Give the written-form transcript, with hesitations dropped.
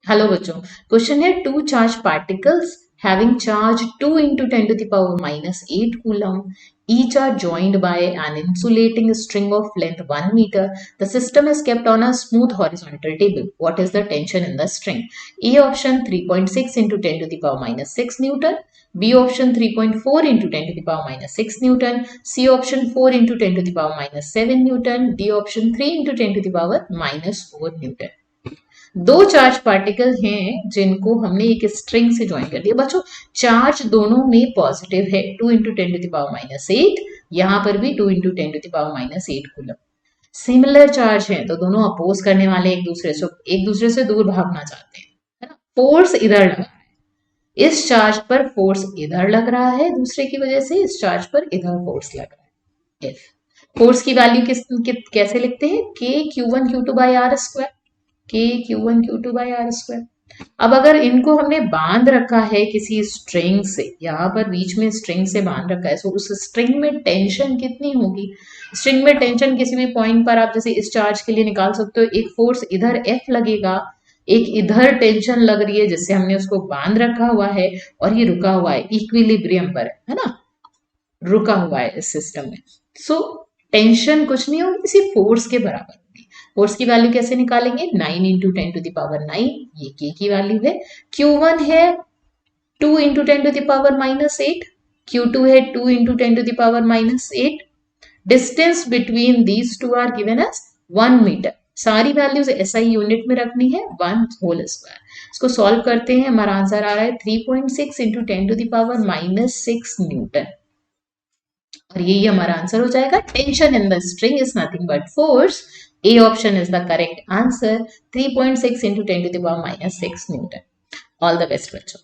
Hello बच्चों, question है two charge particles having charge 2 into 10 to the power minus 8 coulomb, each are joined by an insulating string of length 1 meter. The system is kept on a smooth horizontal table. What is the tension in the string? A option 3.6 into 10 to the power minus 6 newton, B option 3.4 into 10 to the power minus 6 newton, C option 4 into 10 to the power minus 7 newton, D option 3 into 10 to the power minus 4 newton. दो charge particle हैं जिनको हमने एक string से join कर दिया बच्चों। Charge दोनों में पॉजिटिव है, 2 into 10 to the power minus 8, यहां पर भी 2 into 10 to the power minus 8 coulomb. Similar charge है तो दोनों अपोज करने वाले एक दूसरे से दूर भागना चाहते हैं, है ना। फोर्स इधर लगा है, इस चार्ज पर फोर्स इधर लग रहा है, दूसरे की वजह से इस चार्ज पर इधर फोर्स लग रहा है। फोर्स की वैल्यू कैसे लिखते हैं? K Q1 Q2 by R square, K Q1 Q2 by R square. अब अगर इनको हमने बांध रखा है किसी स्ट्रिंग से, यहाँ पर बीच में स्ट्रिंग से बांध रखा है, तो उस स्ट्रिंग में टेंशन कितनी होगी? स्ट्रिंग में टेंशन किसी भी पॉइंट पर आप जैसे इस चार्ज के लिए निकाल सकते हो। एक फोर्स इधर F लगेगा, एक इधर टेंशन लग रही है जिससे हमने उसको बांध रखा हुआ है, और ये रुका हुआ है, इक्विलिब्रियम पर है ना, रुका हुआ है इस सिस्टम में। सो टेंशन कुछ नहीं होगी, किसी फोर्स के बराबर होगी। फोर्स की वैल्यू कैसे निकालेंगे? 9 into 10 to the power 9, ये के की वैल्यू है। Q1 है 2 into 10 to the power minus 8, Q2 है 2 into 10 to the power minus 8। Distance between these two are given as 1 metre. सारी वैल्यूज एसआई यूनिट में रखनी है, 1 होल स्क्वायर। इसको सॉल्व करते हैं, हमारा आंसर आ रहा है 3.6 into 10 to the power minus 6 Newton, और यही हमारा आंसर हो जाएगा। Tension in the string is nothing but force. A option is the correct answer, 3.6 into 10 to the power minus 6 Newton. All the best बच्चों।